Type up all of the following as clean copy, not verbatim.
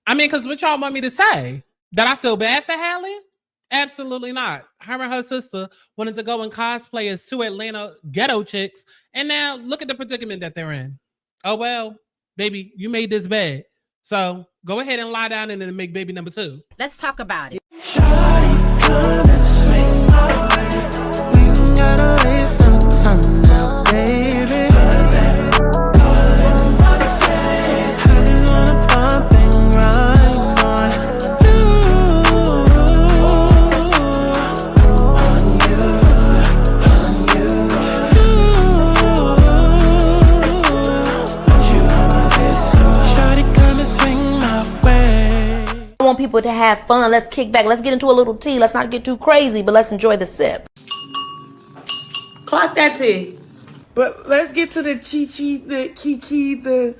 I mean, because what y'all want me to say? That I feel bad for Halle? Absolutely not. Her and her sister wanted to go and cosplay as two Atlanta ghetto chicks, and now look at the predicament that they're in. Oh, well, baby, you made this bad. So go ahead and lie down and then make baby number 2. Let's talk about it. I want people to have fun. Let's kick back. Let's get into a little tea. Let's not get too crazy, but let's enjoy the sip. Clock that tea. But let's get to the chi-chi, the kiki, the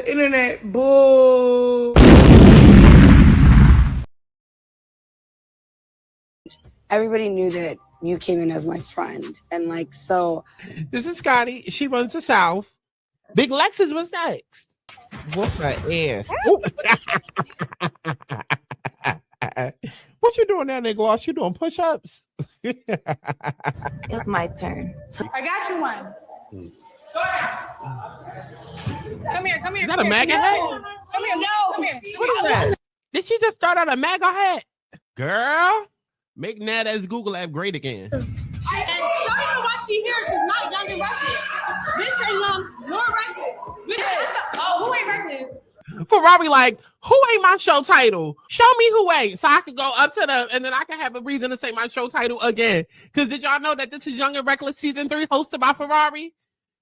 internet bull. Everybody knew that you came in as my friend. And like, so. This is Scotty. She runs the South. Big Lexus was next. Whoop her ass. What you doing now, nigga? Gloss? You doing push-ups? It's my turn. I got you one. Go ahead. Come here. Is that a MAGA hat? Come here. No. Come here. What is that? Did she just start out a MAGA hat? Girl, make that as Google app great again. And show her what she hears. She's not young and reckless. Bitch ain't young, nor reckless. Bitch. Oh, who ain't reckless? Ferrari, like, who ain't my show title? Show me who ain't, so I can go up to them, and then I can have a reason to say my show title again. Because did y'all know that this is Young and Reckless Season 3 hosted by Ferrari?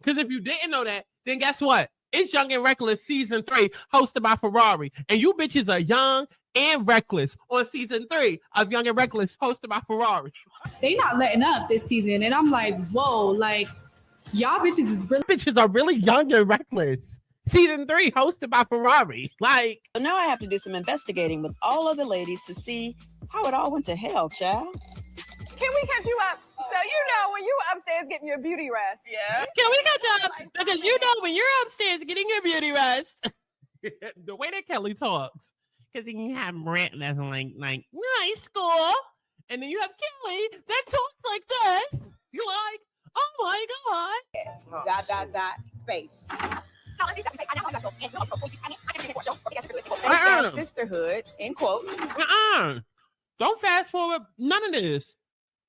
Because if you didn't know that, then guess what? It's Young and Reckless Season 3 hosted by Ferrari. And you bitches are young and reckless on Season 3 of Young and Reckless hosted by Ferrari. They not letting up this season, and I'm like, whoa, like, y'all bitches is really... Bitches are really young and reckless. Season 3 hosted by Ferrari. Like, So now I have to do some investigating with all other ladies to see how it all went to hell, child. Can we catch you up? So you know when you were upstairs getting your beauty rest. Yeah. Can we catch up? Because you know when you're upstairs getting your beauty rest, the way that Kelly talks, because then you have Brent that's like nice school, and then you have Kelly that talks like this. You're like, oh my god. Space. Sisterhood, in quotes. Don't fast forward none of this.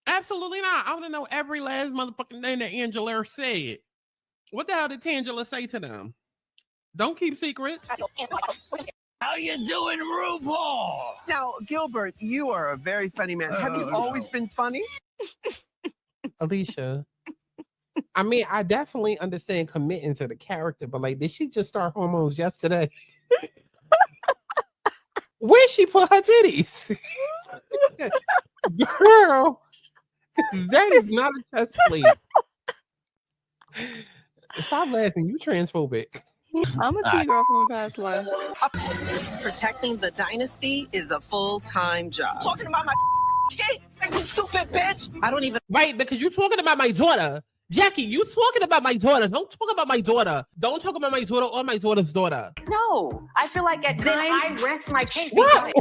Absolutely not. I want to know every last motherfucking thing that Angela said. What the hell did Tangela say to them? Don't keep secrets. How you doing, RuPaul? Now, Gilbert, you are a very funny man. Have you always been funny? Alicia, I mean, I definitely understand committing to the character, but like, did she just start hormones yesterday? Where she put her titties? Girl, that is not a chest plate. Stop laughing. You transphobic. I'm a T-girl from a past life. Protecting the dynasty is a full-time job. Talking about my kid, you stupid bitch. I don't even... Right, because you're talking about my daughter. Jackie, you talking about my daughter. Don't talk about my daughter. Don't talk about my daughter or my daughter's daughter. No, I feel like at times I rest my case. What?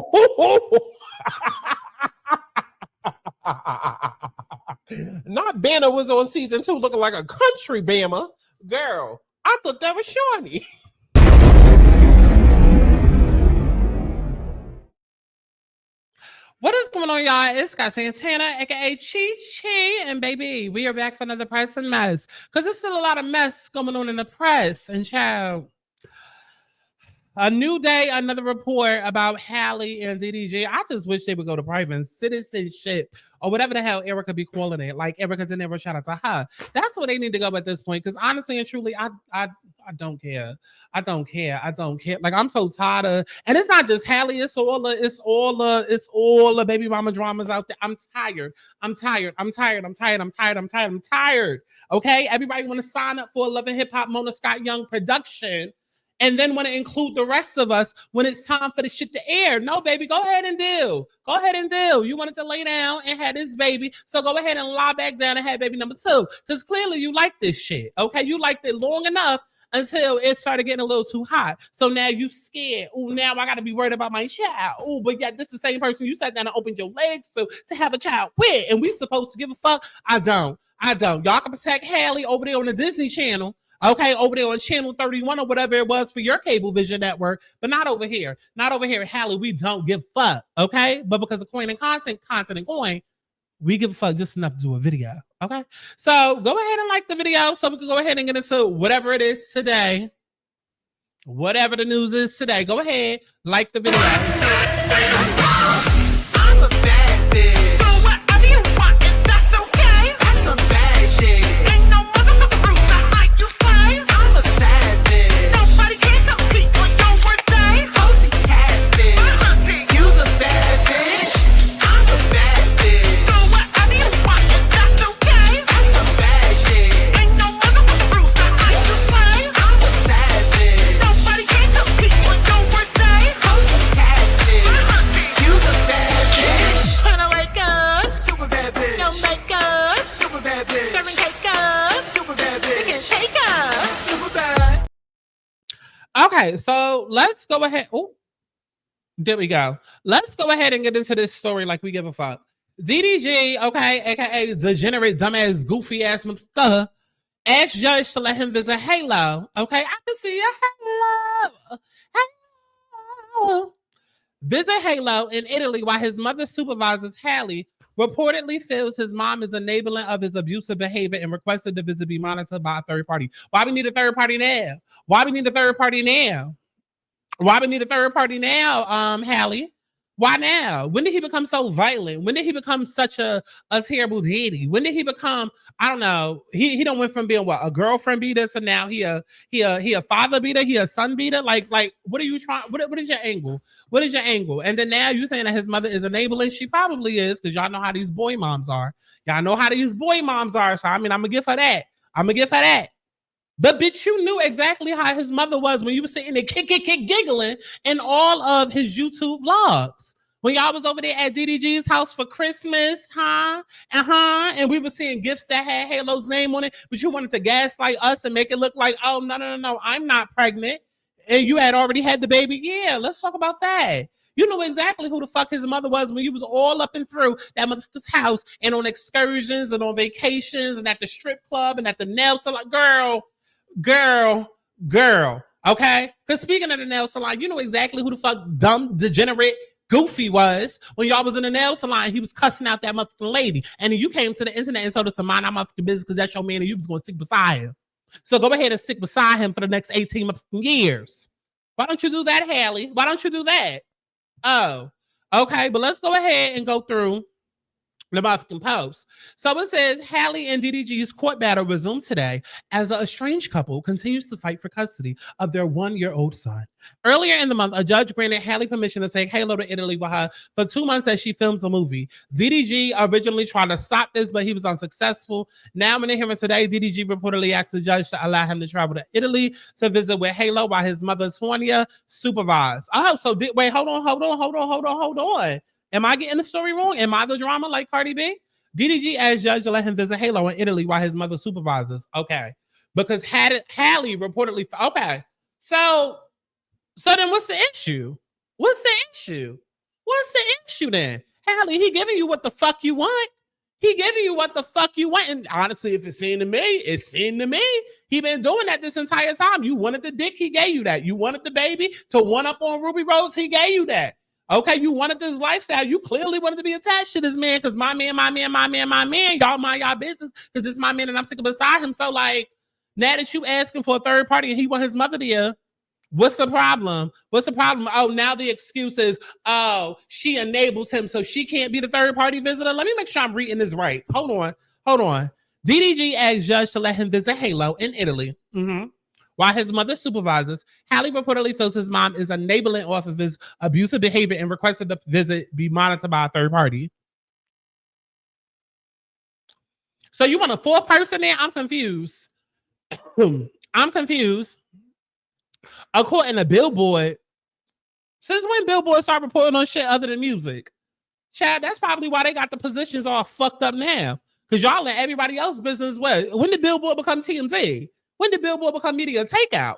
Not Banner was on season 2 looking like a country Bama. Girl, I thought that was Shawnee. What is going on, y'all? It's got Santana, aka Chi, and baby, we are back for another press and mess. Because there's still a lot of mess going on in the press. And child, A new day, another report about Halle and DDG. I just wish they would go to private citizenship or whatever the hell Erica be calling it. Like Erica De Niro, shout out to her. That's where they need to go at this point. Because honestly and truly, I don't care. I don't care. Like I'm so tired of, and it's not just Halle. It's all the baby mama dramas out there. I'm tired. Okay, everybody want to sign up for a Love and Hip Hop Mona Scott Young production. And then want to include the rest of us when it's time for the shit to air. No, baby, go ahead and deal. You wanted to lay down and had this baby, so go ahead and lie back down and have baby number 2. Because clearly you like this shit, okay? You liked it long enough until it started getting a little too hot. So now you scared. Oh, now I got to be worried about my child. Oh, but yeah, this is the same person you sat down and opened your legs to have a child with. And we supposed to give a fuck? I don't. Y'all can protect Halle over there on the Disney Channel. Okay, over there on channel 31 or whatever it was for your cable vision network, but not over here. Halle, we don't give a fuck, okay? But because of coin and content and coin, we give a fuck just enough to do a video, okay? So go ahead and like the video so we can go ahead and get into whatever it is today. Whatever the news is today, go ahead, like the video. I'm a bad bitch. So whatever you want, if that's okay. That's some bad shit. Okay, so let's go ahead. Oh, there we go. Let's go ahead and get into this story like we give a fuck. DDG, okay, aka degenerate, dumbass, goofy ass motherfucker, asked judge to let him visit Halo. Okay, I can see your Halo. Visit Halo in Italy while his mother supervises Halle. Reportedly feels his mom is enabling of his abusive behavior and requested the visit be monitored by a third party. Why we need a third party now? Halle? Why now? When did he become so violent? When did he become such a terrible daddy? When did he become, I don't know, he done went from being what, a girlfriend beater to now he a father beater, he a son beater? Like what are you trying, what is your angle? What is your angle? And then now you saying that his mother is enabling? She probably is, because y'all know how these boy moms are. So I mean, I'm gonna give her that. But bitch, you knew exactly how his mother was when you were sitting there giggling in all of his YouTube vlogs. When y'all was over there at DDG's house for Christmas, and we were seeing gifts that had Halo's name on it, but you wanted to gaslight us and make it look like, oh, no, I'm not pregnant. And you had already had the baby. Yeah, let's talk about that. You know exactly who the fuck his mother was when you was all up and through that motherfucker's house and on excursions and on vacations and at the strip club and at the nail salon. Girl, okay? Because speaking of the nail salon, you know exactly who the fuck dumb, degenerate, goofy was when y'all was in the nail salon. He was cussing out that motherfucking lady. And then you came to the internet and told us to mind our motherfucking business because that's your man and you was going to stick beside him. So go ahead and stick beside him for the next 18 motherfucking years. Why don't you do that, Halle? Why don't you do that? Oh, okay. But let's go ahead and go through the motherfucking post. So it says Halle and DDG's court battle resumed today as a estranged couple continues to fight for custody of their 1-year-old son. Earlier in the month, a judge granted Halle permission to take Halo to Italy with her for 2 months as she films a movie. DDG originally tried to stop this, but he was unsuccessful. Now, in the hearing today, DDG reportedly asked the judge to allow him to travel to Italy to visit with Halo while his mother, Tonya, supervised. Oh, so wait, hold on. Am I getting the story wrong? Am I the drama like Cardi B? DDG asked judge to let him visit Halo in Italy while his mother supervises. Okay. Because Halle reportedly... Okay. So then what's the issue? What's the issue then? Halle, he giving you what the fuck you want. And honestly, if it's seen to me, it's seen to me. He been doing that this entire time. You wanted the dick, he gave you that. You wanted the baby to one up on Ruby Rose, he gave you that. Okay, you wanted this lifestyle. You clearly wanted to be attached to this man because my man. Y'all mind y'all business because this is my man and I'm sitting beside him. So like, now that you asking for a third party and he want his mother there, What's the problem? What's the problem? Oh, now the excuse is, oh, she enables him, so she can't be the third party visitor. Let me make sure I'm reading this right. Hold on. DDG asked judge to let him visit Halo in Italy. While his mother supervises, Halle reportedly feels his mom is enabling off of his abusive behavior and requested the visit be monitored by a third party. So you want a fourth person there? I'm confused. I'm confused. According to Billboard, since when Billboard started reporting on shit other than music? Chad, that's probably why they got the positions all fucked up now. Because y'all in everybody else's business. When did Billboard become TMZ? When did Billboard become media takeout?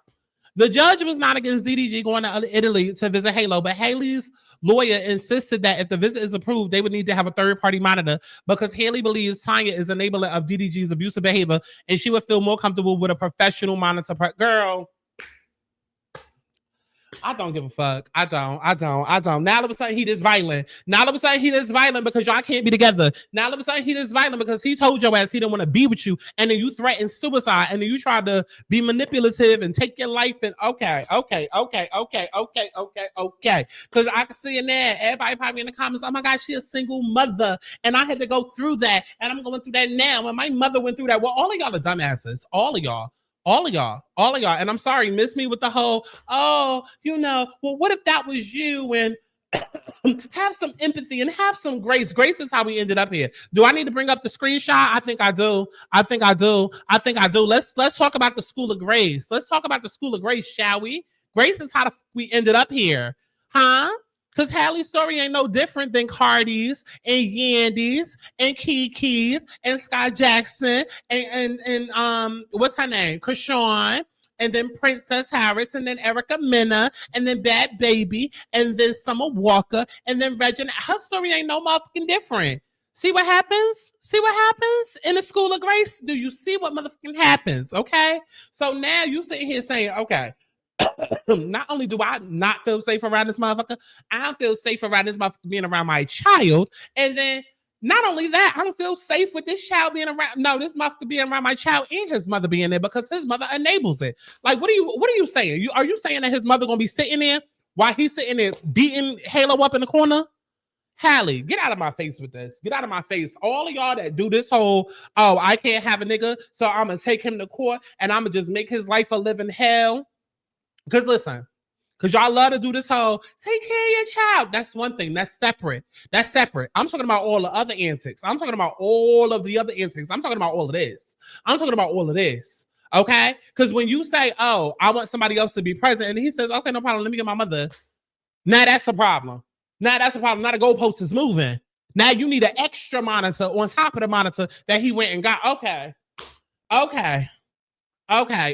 The judge was not against DDG going to Italy to visit Halo, but Haley's lawyer insisted that if the visit is approved, they would need to have a third-party monitor because Haley believes Tanya is enabler of DDG's abusive behavior, and she would feel more comfortable with a professional monitor. Girl, I don't give a fuck. I don't. Now all of a sudden he just violent. Now all of a sudden he just violent because y'all can't be together. Now all of a sudden he just violent because he told your ass he didn't want to be with you, and then you threatened suicide, and then you tried to be manipulative and take your life. And okay. Because I can see in there, everybody probably in the comments, oh my God, she a single mother, and I had to go through that, and I'm going through that now, and my mother went through that. Well, all of y'all are dumbasses. All of y'all. And I'm sorry, miss me with the whole, well, what if that was you? And have some empathy and have some grace. Grace is how we ended up here. Do I need to bring up the screenshot? I think I do. Let's talk about the School of Grace. Let's talk about the School of Grace, shall we? Grace is how we ended up here. Huh? Because Halle's story ain't no different than Cardi's and Yandy's and Kiki's and Sky Jackson and what's her name? Krishan, and then Princess Harris, and then Erica Mena, and then Bad Baby, and then Summer Walker, and then Regina. Her story ain't no motherfucking different. See what happens? In the School of Grace? Do you see what motherfucking happens? Okay? So now you sitting here saying, okay, not only do I not feel safe around this motherfucker, I don't feel safe around this motherfucker being around my child. And then not only that, I don't feel safe with this child being around. No, this motherfucker being around my child and his mother being there because his mother enables it. Like, what are you saying? Are you saying that his mother gonna be sitting there while he's sitting there beating Halo up in the corner? Halle, get out of my face with this. Get out of my face. All of y'all that do this whole, oh, I can't have a nigga, so I'm gonna take him to court and I'm gonna just make his life a living hell. Because listen, because y'all love to do this whole take care of your child. That's one thing. That's separate. I'm talking about all the other antics. I'm talking about all of the other antics. I'm talking about all of this. Okay? Because when you say, oh, I want somebody else to be present, and he says, okay, no problem, let me get my mother. Now that's a problem. Now the goalpost is moving. Now you need an extra monitor on top of the monitor that he went and got. Okay.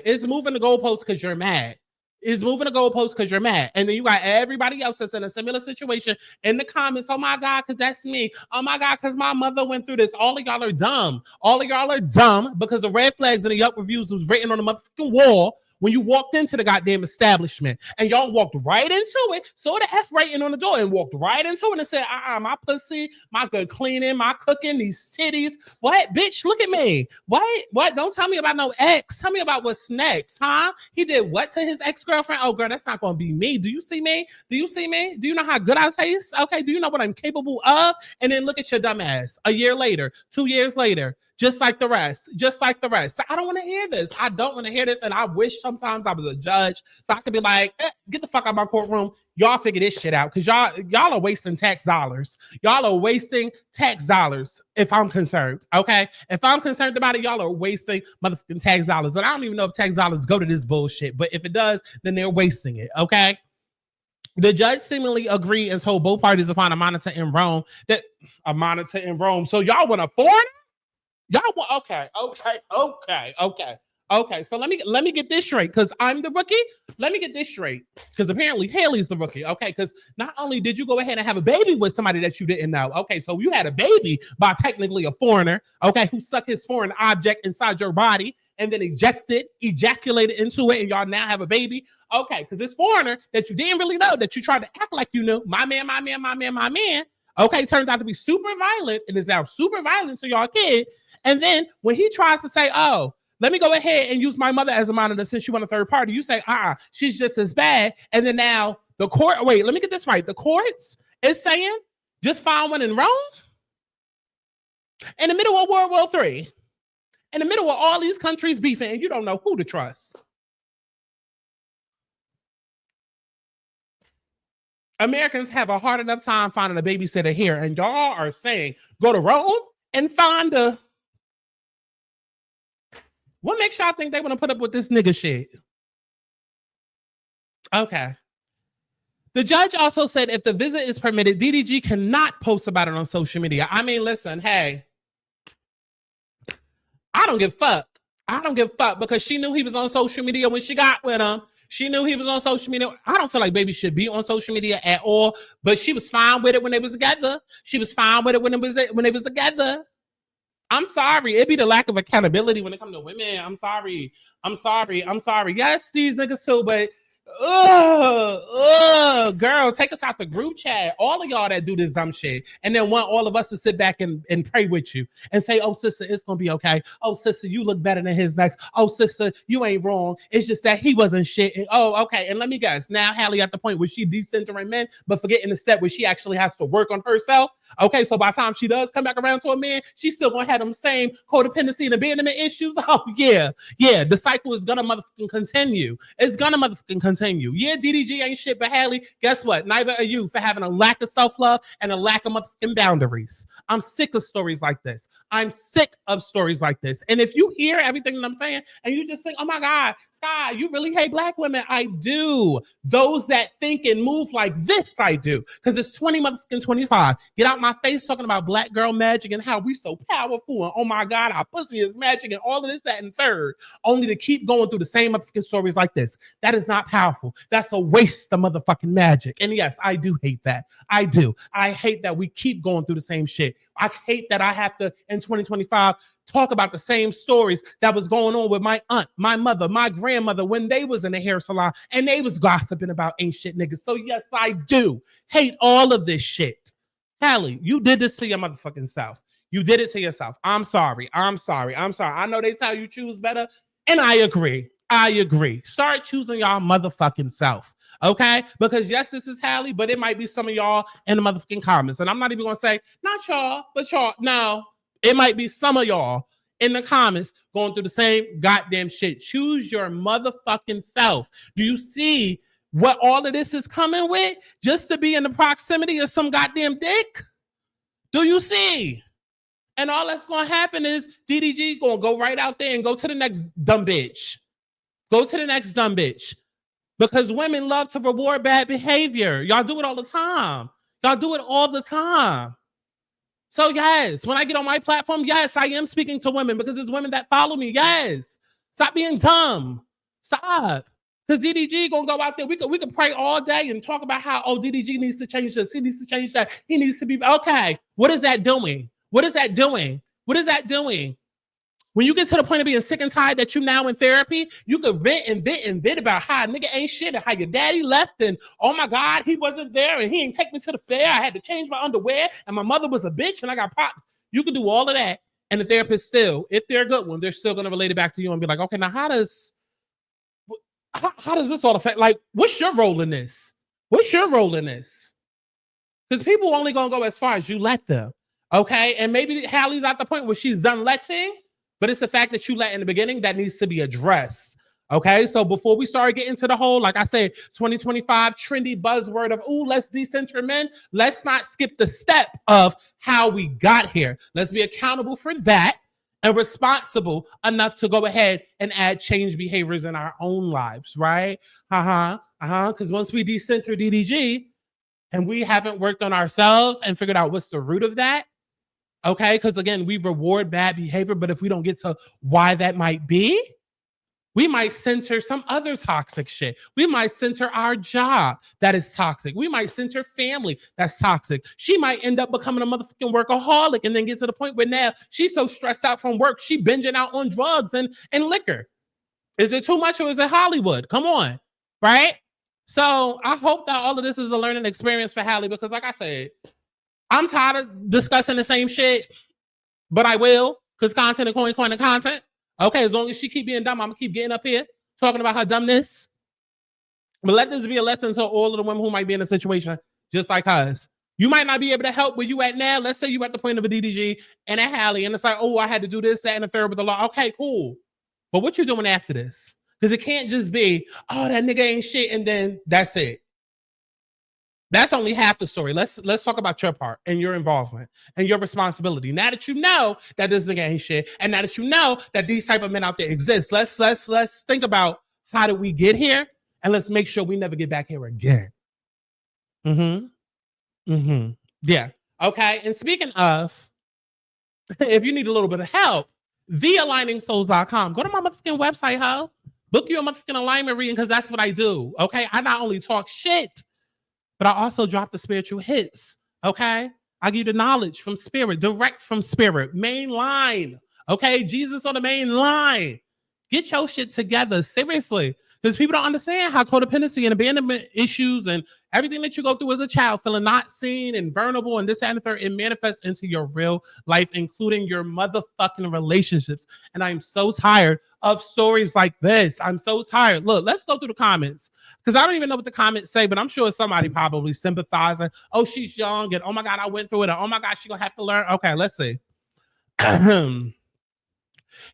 It's moving the goalpost because you're mad. And then you got everybody else that's in a similar situation in the comments. Oh my God, because that's me. Oh my God, because my mother went through this. All of y'all are dumb. Because the red flags and the Yelp reviews was written on the motherfucking wall when you walked into the goddamn establishment, and y'all walked right into it, saw the F rating on the door and walked right into it and said, my pussy, my good cleaning, my cooking, these titties. What, bitch, look at me. What? Don't tell me about no ex. Tell me about what's next, huh? He did what to his ex-girlfriend? Oh, girl, that's not going to be me. Do you see me? Do you know how good I taste? Okay, do you know what I'm capable of? And then look at your dumb ass. A year later, 2 years later, just like the rest. So I don't want to hear this. And I wish sometimes I was a judge so I could be like, get the fuck out of my courtroom. Y'all figure this shit out because y'all are wasting tax dollars. If I'm concerned, okay? If I'm concerned about it, y'all are wasting motherfucking tax dollars. And I don't even know if tax dollars go to this bullshit, but if it does, then they're wasting it, okay? The judge seemingly agreed and told both parties to find a monitor in Rome. So y'all want a foreigner? Y'all want okay. So let me get this straight because I'm the rookie. Let me get this straight because apparently Haley's the rookie. Okay, because not only did you go ahead and have a baby with somebody that you didn't know. Okay, so you had a baby by technically a foreigner. Okay, who sucked his foreign object inside your body and then ejaculated into it, and y'all now have a baby. Okay, because this foreigner that you didn't really know that you tried to act like you knew, my man. Okay, turns out to be super violent and is now super violent to y'all kid. And then when he tries to say, oh, let me go ahead and use my mother as a monitor since you want a third party. You say, she's just as bad. And then now the court, wait, let me get this right. The courts is saying just found one in Rome in the middle of World War III, in the middle of all these countries beefing, and you don't know who to trust. Americans have a hard enough time finding a babysitter here, and y'all are saying go to Rome and find a. What makes y'all think they want to put up with this nigga shit? Okay. The judge also said if the visit is permitted, DDG cannot post about it on social media. I mean, listen, hey, I don't give a fuck. I don't give a fuck because she knew he was on social media when she got with him. She knew he was on social media. I don't feel like baby should be on social media at all, but she was fine with it when they was together. She was fine with it when they was together. I'm sorry. It'd be the lack of accountability when it comes to women. I'm sorry. Yes, these niggas too, but girl, take us out the group chat. All of y'all that do this dumb shit and then want all of us to sit back and pray with you and say, oh, sister, it's gonna be okay. Oh, sister, you look better than his next. Oh, sister, you ain't wrong. It's just that he wasn't shit. And, oh, okay. And let me guess. Now Halle at the point where she decentering men, but forgetting the step where she actually has to work on herself. Okay, so by the time she does come back around to a man, she's still gonna have them same codependency and abandonment issues. Oh, yeah. The cycle is gonna motherfucking continue. It's gonna motherfucking continue. Yeah, DDG ain't shit, but Halle, guess what? Neither are you for having a lack of self-love and a lack of motherfucking boundaries. I'm sick of stories like this. I'm sick of stories like this. And if you hear everything that I'm saying and you just think, oh my God, Sky, you really hate black women. I do. Those that think and move like this, I do. Because it's 2025. Get out my face talking about black girl magic and how we so powerful. And oh my God, our pussy is magic and all of this, that, and third. Only to keep going through the same motherfucking stories like this. That is not powerful. That's a waste of motherfucking magic. And yes, I do hate that. I do. I hate that we keep going through the same shit. I hate that I have to, in 2025, talk about the same stories that was going on with my aunt, my mother, my grandmother when they was in the hair salon and they was gossiping about ain't shit niggas. So yes, I do hate all of this shit. Halle, you did this to your motherfucking self. You did it to yourself. I'm sorry. I know they tell you choose better, and I agree. Start choosing y'all motherfucking self. Okay? Because yes, this is Halle, but it might be some of y'all in the motherfucking comments. And I'm not even gonna say, not y'all, but y'all. No, it might be some of y'all in the comments going through the same goddamn shit. Choose your motherfucking self. Do you see what all of this is coming with? Just to be in the proximity of some goddamn dick? Do you see? And all that's gonna happen is DDG gonna go right out there and go to the next dumb bitch. Because women love to reward bad behavior. Y'all do it all the time. So yes, when I get on my platform, yes, I am speaking to women because it's women that follow me. Yes. Stop being dumb. Stop. Because DDG gonna go out there. We could pray all day and talk about how, DDG needs to change this. He needs to change that. He needs to be, okay. What is that doing? When you get to the point of being sick and tired that you now in therapy, you could vent about how a nigga ain't shit and how your daddy left and oh my God, he wasn't there and he ain't take me to the fair. I had to change my underwear and my mother was a bitch and I got popped. You can do all of that. And the therapist still, if they're a good one, they're still going to relate it back to you and be like, okay, now how does this all affect? Like, what's your role in this? Because people only going to go as far as you let them. Okay. And maybe Halle's at the point where she's done letting. But it's the fact that you let in the beginning that needs to be addressed. Okay, so before we start getting to the whole, like I said, 2025 trendy buzzword of, let's decenter men, let's not skip the step of how we got here. Let's be accountable for that and responsible enough to go ahead and add change behaviors in our own lives, right? Because once we decenter DDG and we haven't worked on ourselves and figured out what's the root of that, okay, because again, we reward bad behavior, but if we don't get to why that might be, we might center some other toxic shit. We might center our job that is toxic. We might center family that's toxic. She might end up becoming a motherfucking workaholic and then get to the point where now she's so stressed out from work, she binging out on drugs and liquor. Is it too much or is it Hollywood? Come on, right? So I hope that all of this is a learning experience for Halle because like I said, I'm tired of discussing the same shit, but I will, because content and coin and content. Okay, as long as she keep being dumb, I'm gonna keep getting up here talking about her dumbness. But let this be a lesson to all of the women who might be in a situation just like us. You might not be able to help where you at now. Let's say you at the point of a DDG and a Halle, and it's like, oh, I had to do this, that, and the third with the law. Okay, cool. But what you doing after this? Because it can't just be, oh, that nigga ain't shit, and then that's it. That's only half the story. Let's talk about your part and your involvement and your responsibility. Now that you know that this nigga ain't shit, and now that you know that these type of men out there exist, let's think about how did we get here, and let's make sure we never get back here again. Yeah. Okay. And speaking of, if you need a little bit of help, thealigningsouls.com. Go to my motherfucking website, ho. Book you a motherfucking alignment reading because that's what I do. Okay. I not only talk shit, but I also drop the spiritual hits. Okay. I give you the knowledge from spirit, direct from spirit, main line. Okay. Jesus on the main line. Get your shit together. Seriously. Because people don't understand how codependency and abandonment issues and everything that you go through as a child, feeling not seen and vulnerable and this and the third, it manifests into your real life, including your motherfucking relationships. And I'm so tired of stories like this. I'm so tired. Look, let's go through the comments because I don't even know what the comments say, but I'm sure somebody probably sympathizing. Oh, she's young and oh my God, I went through it. And oh my God, she's going to have to learn. Okay, let's see.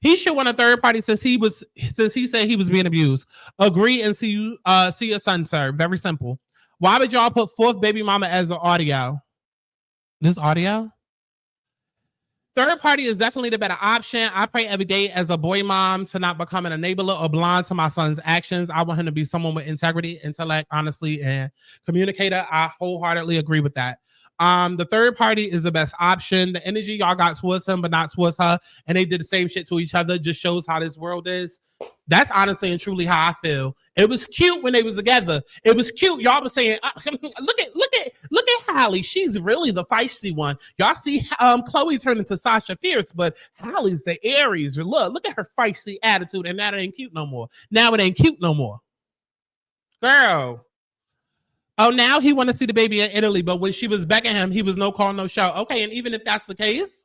He should want a third party since he said he was being abused. Agree and see your son, sir. Very simple. Why would y'all put fourth baby mama as an audio? This audio? Third party is definitely the better option. I pray every day as a boy mom to not become an enabler or blind to my son's actions. I want him to be someone with integrity, intellect, honestly, and communicator. I wholeheartedly agree with that. The third party is the best option. The energy y'all got towards him, but not towards her, and they did the same shit to each other, just shows how this world is. That's honestly and truly how I feel. It was cute when they was together. It was cute. Y'all was saying, look at Halle. She's really the feisty one. Y'all see Chloe turned into Sasha Fierce, but Halle's the Aries. Look at her feisty attitude, and now it ain't cute no more. Now it ain't cute no more. Girl. Oh, now he want to see the baby in Italy, but when she was begging him, he was no call, no show. Okay, and even if that's the case,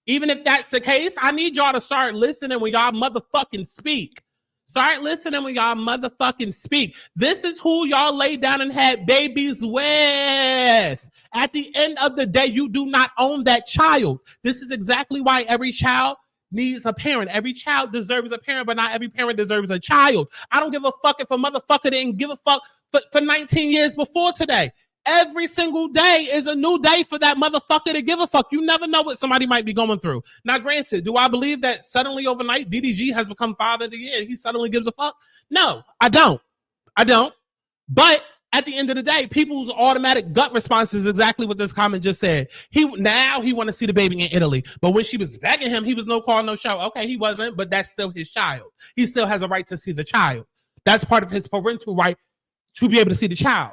I need y'all to start listening when y'all motherfucking speak. Start listening when y'all motherfucking speak. This is who y'all laid down and had babies with. At the end of the day, you do not own that child. This is exactly why every child needs a parent. Every child deserves a parent, but not every parent deserves a child. I don't give a fuck if a motherfucker didn't give a fuck for 19 years before today. Every single day is a new day for that motherfucker to give a fuck. You never know what somebody might be going through. Now, granted, do I believe that suddenly overnight DDG has become father of the year and he suddenly gives a fuck? No, I don't. But at the end of the day, people's automatic gut response is exactly what this comment just said. He want to see the baby in Italy. But when she was begging him, he was no call, no show. Okay, he wasn't, but that's still his child. He still has a right to see the child. That's part of his parental right to be able to see the child.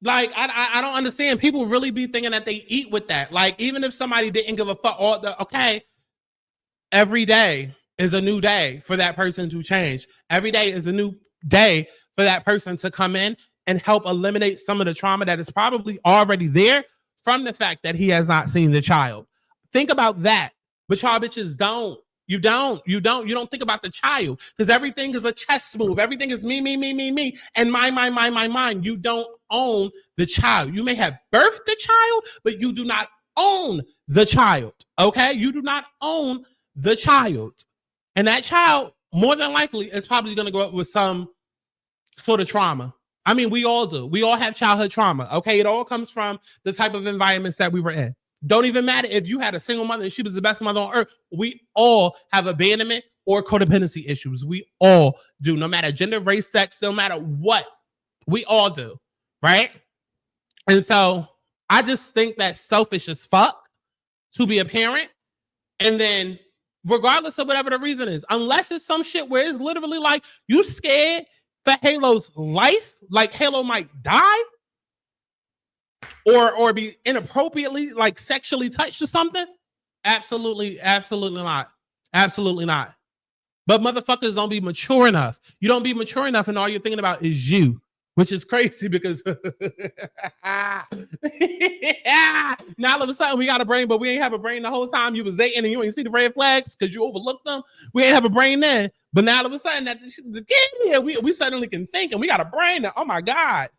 Like, I don't understand. People really be thinking that they eat with that. Like, even if somebody didn't give a fuck, okay, every day is a new day for that person to change. Every day is a new day for that person to come in and help eliminate some of the trauma that is probably already there from the fact that he has not seen the child. Think about that. But y'all bitches don't. You don't think about the child because everything is a chess move. Everything is me, and mine. You don't own the child. You may have birthed the child, but you do not own the child. Okay? You do not own the child. And that child, more than likely, is probably going to grow up with some sort of trauma. I mean, we all do. We all have childhood trauma. Okay? It all comes from the type of environments that we were in. Don't even matter if you had a single mother and she was the best mother on earth. We all have abandonment or codependency issues. We all do. No matter gender, race, sex, no matter what. We all do. Right? And so I just think that's selfish as fuck to be a parent. And then regardless of whatever the reason is, unless it's some shit where it's literally like you scared for Halo's life, like Halo might die. Or be inappropriately like sexually touched or something? Absolutely not. But motherfuckers don't be mature enough. You don't be mature enough, and all you're thinking about is you, which is crazy because now all of a sudden we got a brain, but we ain't have a brain the whole time you was dating and you ain't see the red flags because you overlooked them. We ain't have a brain then. But now all of a sudden that the kid here, we suddenly can think and we got a brain now. Oh my God.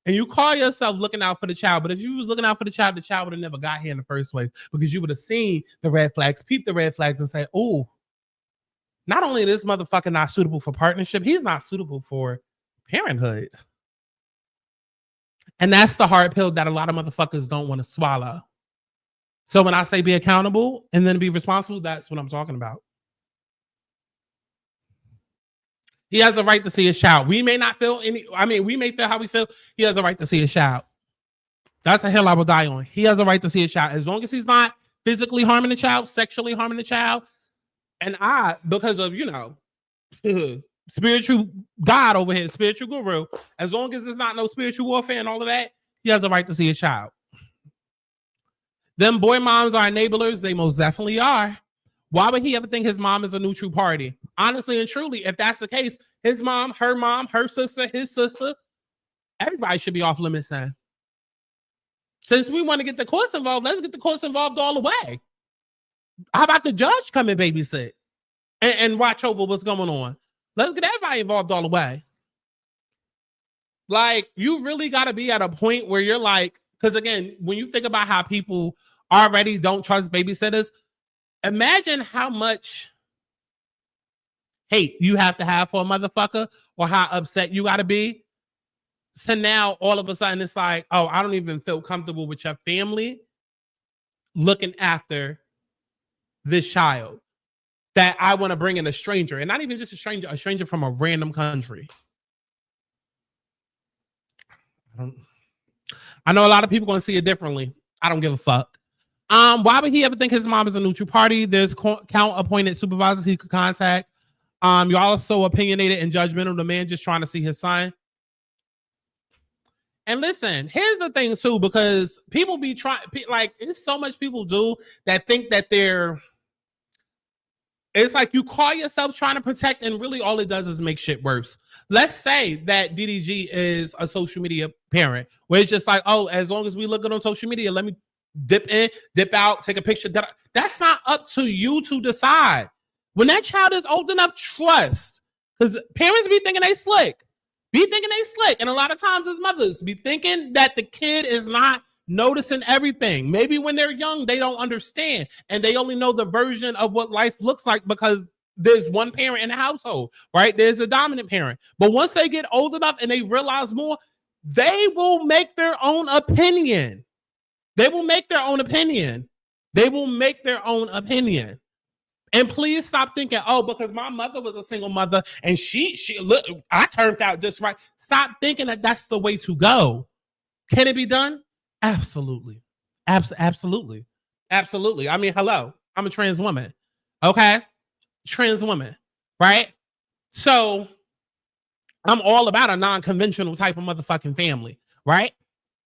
And you call yourself looking out for the child. But if you was looking out for the child would have never got here in the first place because you would have seen the red flags, peeped the red flags and say, oh, not only is this motherfucker not suitable for partnership, he's not suitable for parenthood. And that's the hard pill that a lot of motherfuckers don't want to swallow. So when I say be accountable and then be responsible, that's what I'm talking about. He has a right to see his child. We may not feel we may feel how we feel. He has a right to see his child. That's a hill I will die on. He has a right to see his child. As long as he's not physically harming the child, sexually harming the child. And because of, spiritual God over here, spiritual guru, as long as it's not no spiritual warfare and all of that, he has a right to see his child. Them boy moms are enablers. They most definitely are. Why would he ever think his mom is a neutral party? Honestly and truly, if that's the case, his mom, her sister, his sister, everybody should be off limits then. Since we want to get the courts involved, let's get the courts involved all the way. How about the judge come and babysit and watch over what's going on? Let's get everybody involved all the way. Like, you really got to be at a point where you're like, because again, when you think about how people already don't trust babysitters, imagine how much hate you have to have for a motherfucker or how upset you got to be. So now all of a sudden it's like, oh, I don't even feel comfortable with your family looking after this child that I want to bring in a stranger, and not even just a stranger from a random country. I know a lot of people going to see it differently. I don't give a fuck. Why would he ever think his mom is a neutral party? There's count-appointed supervisors he could contact. You're also opinionated and judgmental. The man just trying to see his son. And listen, here's the thing too, because people be trying, like, it's so much people do that think that it's like you call yourself trying to protect, and really all it does is make shit worse. Let's say that DDG is a social media parent, where it's just like, oh, as long as we look good on social media, let me dip in, dip out, take a picture. That's not up to you to decide. When that child is old enough, trust. Because parents be thinking they slick. And a lot of times as mothers be thinking that the kid is not noticing everything. Maybe when they're young, they don't understand. And they only know the version of what life looks like because there's one parent in the household, right? There's a dominant parent. But once they get old enough and they realize more, they will make their own opinion. And please stop thinking, oh, because my mother was a single mother and she look, I turned out just right. Stop thinking that that's the way to go. Can it be done? Absolutely. Absolutely. I mean, hello, I'm a trans woman. Okay. Trans woman. Right. So I'm all about a non-conventional type of motherfucking family. Right.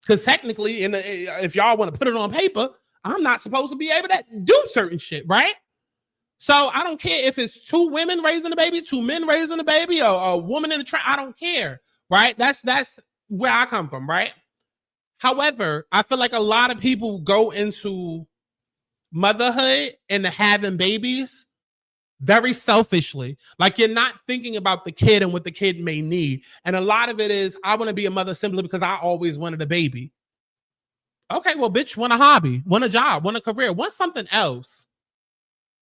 Because technically, if y'all want to put it on paper, I'm not supposed to be able to do certain shit. Right. So I don't care if it's 2 women raising a baby, 2 men raising a baby, or a woman in a trap. I don't care, right? That's where I come from, right? However, I feel like a lot of people go into motherhood and having babies very selfishly. Like, you're not thinking about the kid and what the kid may need. And a lot of it is, I want to be a mother simply because I always wanted a baby. Okay, well, bitch, want a hobby, want a job, want a career, want something else.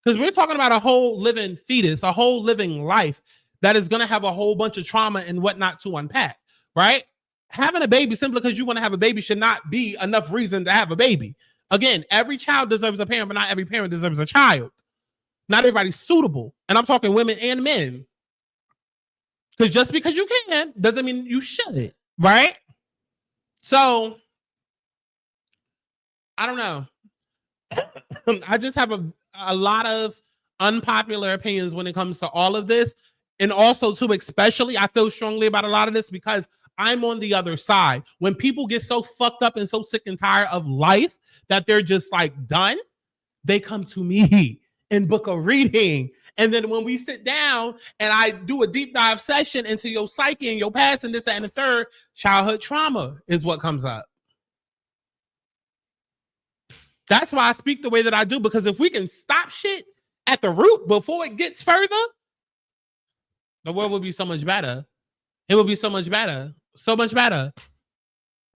Because we're talking about a whole living fetus, a whole living life that is going to have a whole bunch of trauma and whatnot to unpack, right? Having a baby simply because you want to have a baby should not be enough reason to have a baby. Again, every child deserves a parent, but not every parent deserves a child. Not everybody's suitable. And I'm talking women and men. Because just because you can doesn't mean you should, right? So, I don't know. I just have a lot of unpopular opinions when it comes to all of this. And also, too, especially, I feel strongly about a lot of this because I'm on the other side. When people get so fucked up and so sick and tired of life that they're just like done, they come to me and book a reading And then when we sit down and I do a deep dive session into your psyche and your past and this, that, and the third, childhood trauma is what comes up. That's why I speak the way that I do, because if we can stop shit at the root before it gets further, the world would be so much better. It would be so much better. So much better.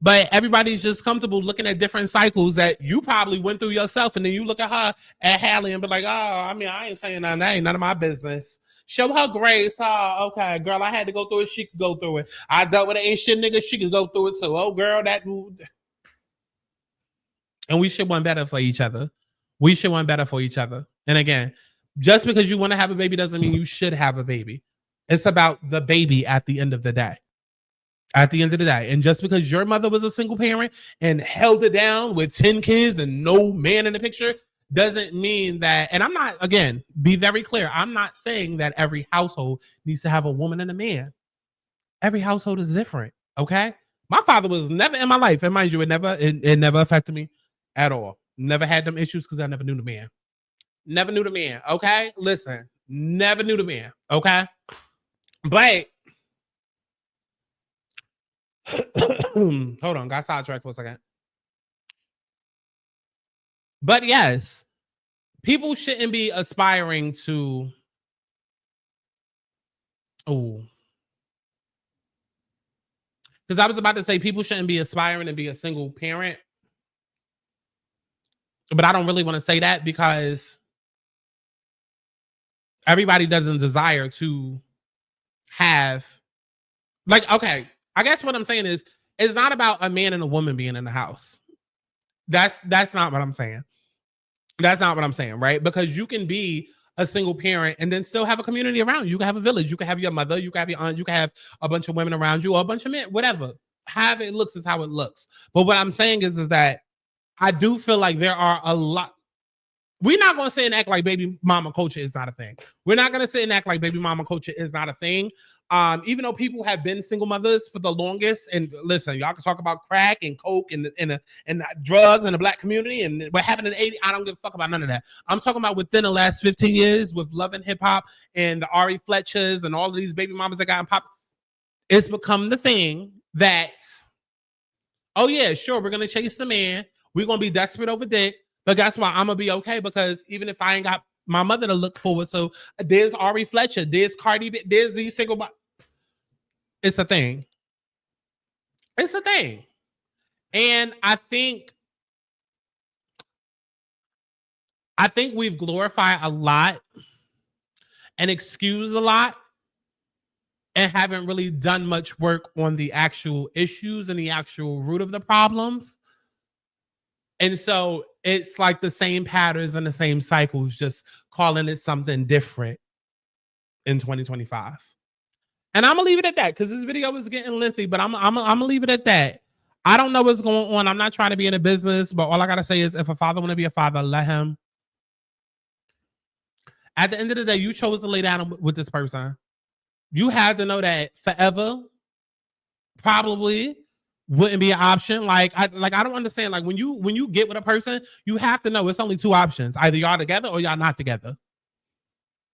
But everybody's just comfortable looking at different cycles that you probably went through yourself. And then you look at her, at Halle, and be like, oh, I mean, I ain't saying nothing. That ain't none of my business. Show her grace. Oh, okay, girl, I had to go through it. She could go through it. I dealt with an ain't shit nigga. She could go through it too. Oh, girl, that... And we should want better for each other. We should want better for each other. And again, just because you want to have a baby doesn't mean you should have a baby. It's about the baby at the end of the day. At the end of the day. And just because your mother was a single parent and held it down with 10 kids and no man in the picture doesn't mean that, and I'm not, again, be very clear, I'm not saying that every household needs to have a woman and a man. Every household is different, okay? My father was never in my life, and mind you, it never affected me at all. Never had them issues because I never knew the man. Never knew the man, okay? Listen, never knew the man, okay? But hold on, got sidetracked for a second. But yes, people shouldn't be aspiring to, because I was about to say people shouldn't be aspiring to be a single parent. But I don't really want to say that because everybody doesn't desire to have, like, okay, I guess what I'm saying is it's not about a man and a woman being in the house. That's not what I'm saying. That's not what I'm saying, right? Because you can be a single parent and then still have a community around you. You can have a village. You can have your mother. You can have your aunt. You can have a bunch of women around you or a bunch of men, whatever. However it looks is how it looks. But what I'm saying is that I do feel like there are a lot. We're not going to sit and act like baby mama culture is not a thing. We're not going to sit and act like baby mama culture is not a thing. Even though people have been single mothers for the longest, and listen, y'all can talk about crack and coke and drugs in the black community and what happened in the 80s. I don't give a fuck about none of that. I'm talking about within the last 15 years with Love and Hip Hop and the Ari Fletchers and all of these baby mamas that got in pop. It's become the thing that, oh yeah, sure, we're going to chase the man. We're going to be desperate over dick, but guess what? I'm going to be okay because even if I ain't got my mother to look forward to, there's Ari Fletcher, there's Cardi B, there's these single... It's a thing. It's a thing. And I think we've glorified a lot and excused a lot and haven't really done much work on the actual issues and the actual root of the problems. And so it's like the same patterns and the same cycles, just calling it something different in 2025. And I'm going to leave it at that because this video is getting lengthy, but I'm going to leave it at that. I don't know what's going on. I'm not trying to be in a business, but all I got to say is if a father want to be a father, let him. At the end of the day, you chose to lay down with this person. You have to know that forever probably wouldn't be an option. Like I don't understand. Like when you get with a person, you have to know it's only two options. Either y'all together or y'all not together.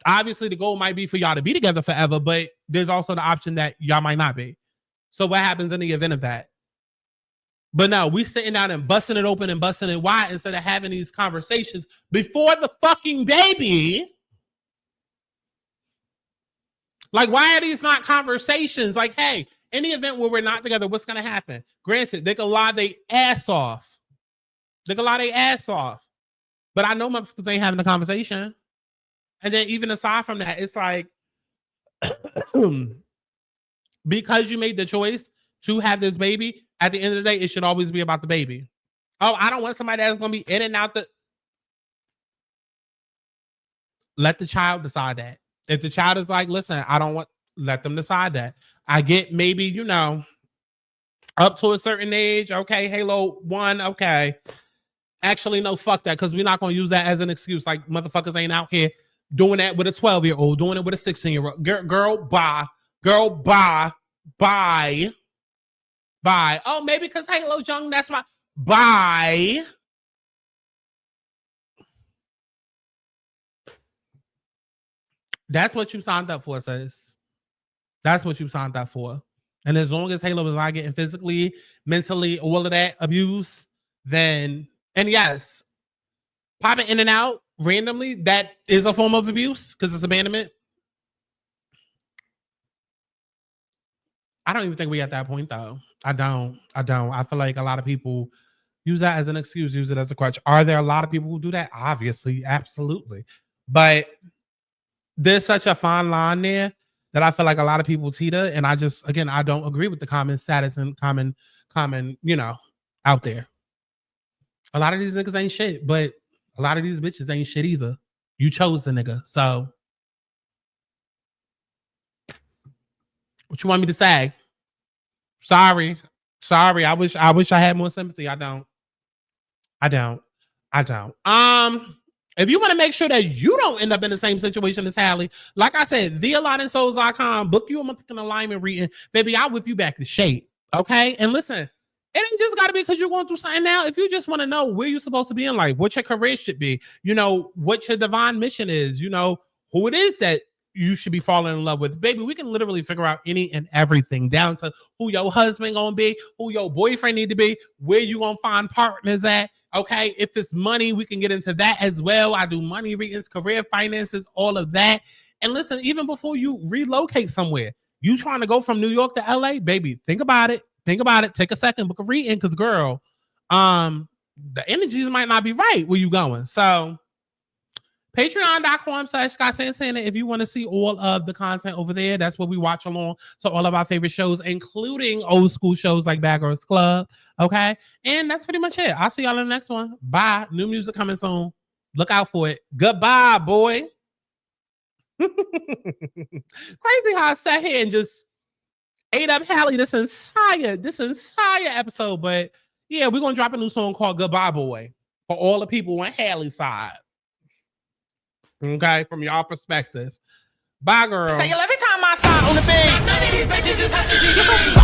Obviously, the goal might be for y'all to be together forever, but there's also the option that y'all might not be. So what happens in the event of that? But no, we sitting down and busting it open and busting it wide instead of having these conversations before the fucking baby. Like, why are these not conversations? Like, hey, in the event where we're not together, what's going to happen? Granted, they can lie their ass off. They can lie their ass off. But I know motherfuckers ain't having a conversation. And then even aside from that, it's like, because you made the choice to have this baby, at the end of the day, it should always be about the baby. Oh, I don't want somebody that's going to be in and out the... Let the child decide that. If the child is like, listen, I don't want... Let them decide that. I get maybe, you know, up to a certain age. Okay, Halo 1, okay. Actually, no, fuck that, because we're not going to use that as an excuse. Like, motherfuckers ain't out here doing that with a 12-year-old, doing it with a 16-year-old. Girl, bye. Girl, bye. Bye. Bye. Oh, maybe because Halo's young, that's why. Bye. That's what you signed up for, sis. That's what you signed up for. And as long as Halo was not getting physically, mentally, all of that abuse, then, and yes, popping in and out randomly, that is a form of abuse because it's abandonment. I don't even think we at that point though. I don't. I feel like a lot of people use that as an excuse, use it as a crutch. Are there a lot of people who do that? Obviously, absolutely. But there's such a fine line there that I feel like a lot of people teeter. And I just, again, I don't agree with the common status and common, out there. A lot of these niggas ain't shit, but a lot of these bitches ain't shit either. You chose the nigga. So what you want me to say? Sorry. I wish I had more sympathy. I don't. If you want to make sure that you don't end up in the same situation as Halle, like I said, thealignmedsouls.com, book you a motherfucking alignment reading. Baby, I'll whip you back to shape. Okay? And listen, it ain't just got to be because you're going through something now. If you just want to know where you're supposed to be in life, what your career should be, what your divine mission is, who it is that you should be falling in love with. Baby, we can literally figure out any and everything down to who your husband gonna be, who your boyfriend need to be, where you gonna find partners at. Okay, if it's money, we can get into that as well. I do money readings, career finances, all of that. And listen, even before you relocate somewhere, you trying to go from New York to LA, baby, think about it. Take a second, book a reading, because girl, the energies might not be right where you going. So patreon.com/ScottSantana if you want to see all of the content over there. That's what we watch along. So all of our favorite shows, including old school shows like Bad Girls Club. Okay. And that's pretty much it. I'll see y'all in the next one. Bye. New music coming soon. Look out for it. Goodbye, boy. Crazy how I sat here and just ate up Halle this entire episode. But yeah, we're going to drop a new song called Goodbye, Boy for all the people on Halle's side. Okay, from y'all perspective. Bye, girl. Tell you every time I saw on the bed, none of these bitches is touching you.